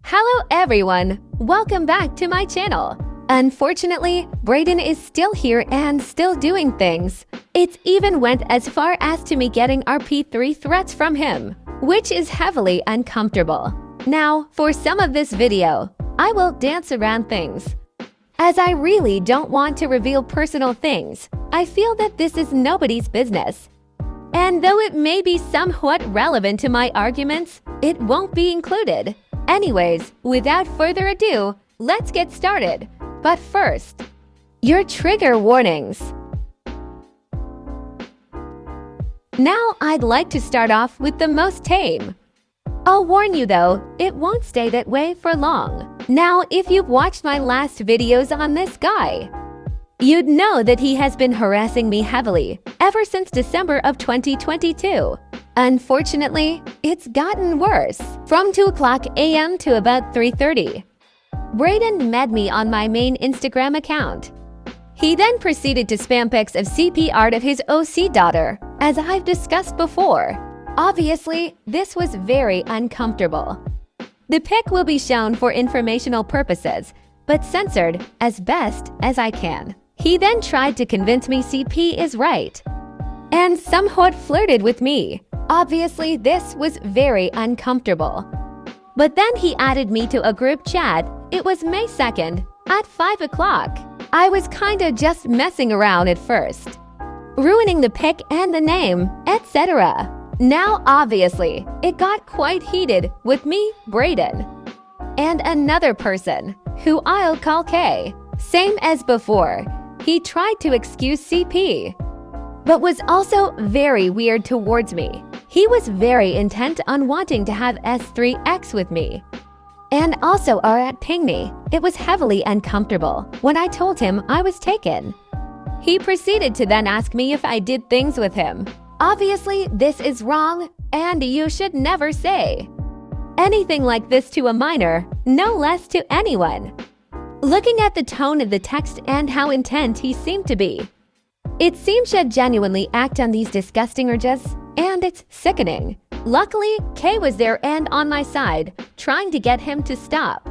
Hello everyone! Welcome back to my channel. Unfortunately, Braiden is still here and still doing things. It even went as far as to me getting RP3 threats from him, which is heavily uncomfortable. Now, for some of this video, I will dance around things. As I really don't want to reveal personal things, I feel that this is nobody's business. And though it may be somewhat relevant to my arguments, it won't be included. Anyways, without further ado, let's get started. But first, your trigger warnings. Now I'd like to start off with the most tame. I'll warn you though, it won't stay that way for long. Now, if you've watched my last videos on this guy, you'd know that he has been harassing me heavily ever since December of 2022. Unfortunately, it's gotten worse. From 2:00 a.m. to about 3:30. Braiden met me on my main Instagram account. He then proceeded to spam pics of CP art of his OC daughter, as I've discussed before. Obviously, this was very uncomfortable. The pic will be shown for informational purposes, but censored as best as I can. He then tried to convince me CP is right, and somewhat flirted with me. Obviously, this was very uncomfortable. But then he added me to a group chat. It was May 2nd at 5 o'clock. I was kinda just messing around at first, ruining the pic and the name, etc. Now, obviously, it got quite heated with me, Braiden, and another person, who I'll call K. Same as before, he tried to excuse CP, but was also very weird towards me. He was very intent on wanting to have S3X with me, and also ping me. It was heavily uncomfortable when I told him I was taken. He proceeded to then ask me if I did things with him. Obviously, this is wrong, and you should never say anything like this to a minor, no less to anyone. Looking at the tone of the text and how intent he seemed to be, it seems she'd genuinely act on these disgusting urges, and it's sickening. Luckily, Kay was there and on my side, trying to get him to stop.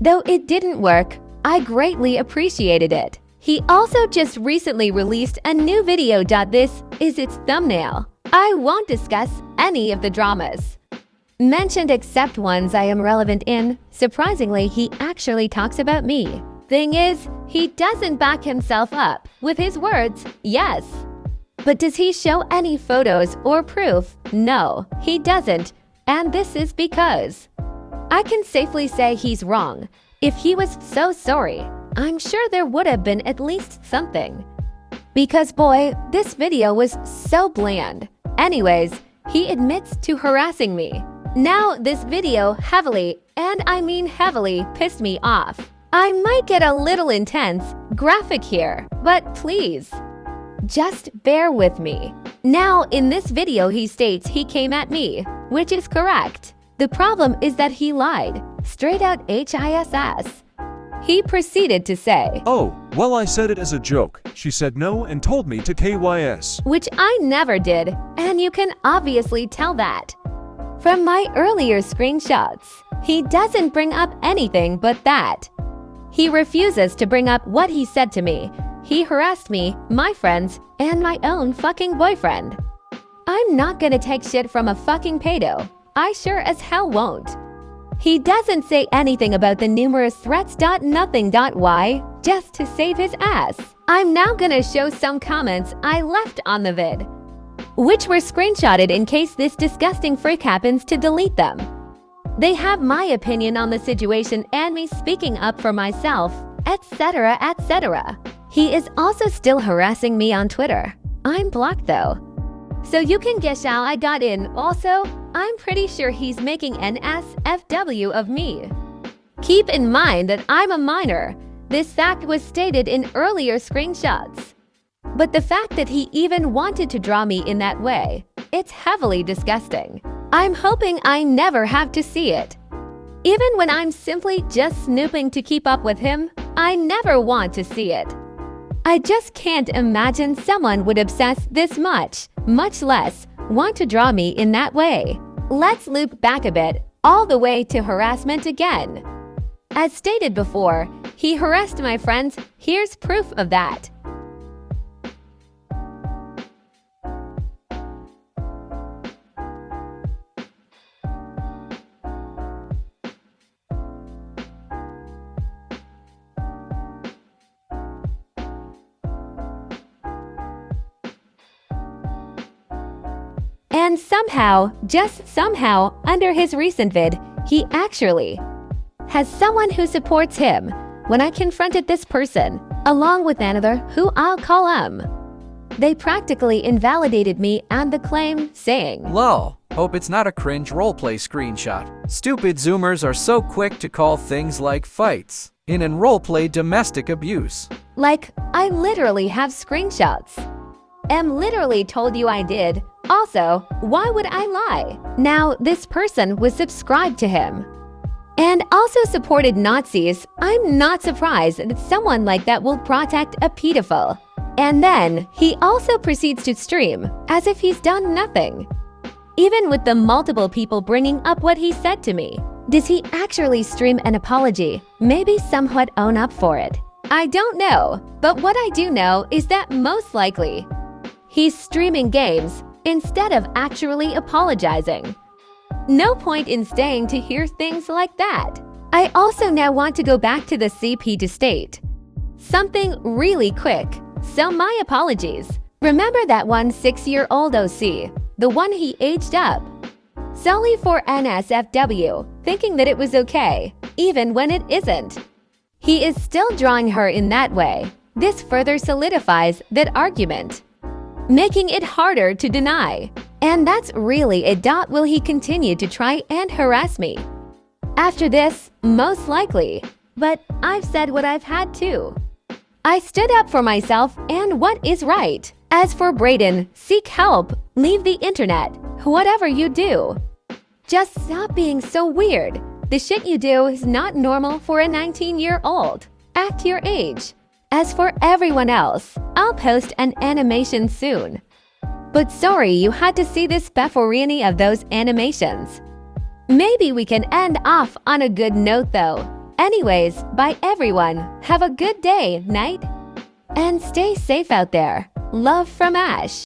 Though it didn't work, I greatly appreciated it. He also just recently released a new video. This is its thumbnail. I won't discuss any of the dramas mentioned except ones I am relevant in. Surprisingly, he actually talks about me. Thing is, he doesn't back himself up with his words, yes. But does he show any photos or proof? No, he doesn't, and this is because I can safely say he's wrong. If he was so sorry, I'm sure there would have been at least something. Because boy, this video was so bland. Anyways, he admits to harassing me. Now, this video heavily, and I mean heavily, pissed me off. I might get a little intense, graphic here, but please, just bear with me. Now, in this video he states he came at me, which is correct. The problem is that he lied, straight out HISS. He proceeded to say, "Oh, well, I said it as a joke. She said no and told me to KYS. Which I never did, and you can obviously tell that from my earlier screenshots. He doesn't bring up anything but that. He refuses to bring up what he said to me. He harassed me, my friends, and my own fucking boyfriend. I'm not gonna take shit from a fucking pedo. I sure as hell won't. He doesn't say anything about the numerous threats. Nothing. Why? Just to save his ass. I'm now gonna show some comments I left on the vid, which were screenshotted in case this disgusting freak happens to delete them. They have my opinion on the situation and me speaking up for myself, etc, etc. He is also still harassing me on Twitter. I'm blocked though, so you can guess how I got in. Also, I'm pretty sure he's making an SFW of me. Keep in mind that I'm a minor. This fact was stated in earlier screenshots. But the fact that he even wanted to draw me in that way, it's heavily disgusting. I'm hoping I never have to see it. Even when I'm simply just snooping to keep up with him, I never want to see it. I just can't imagine someone would obsess this much less want to draw me in that way. Let's loop back a bit. all the way to harassment again. As stated before, he harassed my friends. Here's proof of that. And somehow, just somehow, under his recent vid, he actually has someone who supports him. When I confronted this person, along with another who I'll call they practically invalidated me and the claim, saying, "Lol, hope it's not a cringe roleplay screenshot. Stupid Zoomers are so quick to call things like fights in and roleplay domestic abuse." Like, I literally have screenshots. Literally told you I did. Also, why would I lie? Now, this person was subscribed to him and also supported Nazis. I'm not surprised that someone like that will protect a pedophile. And then, he also proceeds to stream as if he's done nothing. Even with the multiple people bringing up what he said to me. Does he actually stream an apology? Maybe somewhat own up for it. I don't know, but what I do know is that most likely, he's streaming games instead of actually apologizing. No point in staying to hear things like that. I also now want to go back to the CP to state something really quick, so my apologies. Remember that one 6-year-old OC, the one he aged up solely for NSFW, thinking that it was okay, even when it isn't. He is still drawing her in that way. This further solidifies that argument, making it harder to deny. And that's really it. Will he continue to try and harass me after this? Most likely. But I've said what I've had to. I stood up for myself and what is right. As for Braiden, seek help. Leave the internet. Whatever you do, just stop being so weird. The shit you do is not normal for a 19-year-old. Act your age. As for everyone else, I'll post an animation soon. But sorry you had to see this before any of those animations. Maybe we can end off on a good note though. Anyways, bye everyone. Have a good day, night, and stay safe out there. Love from Ash.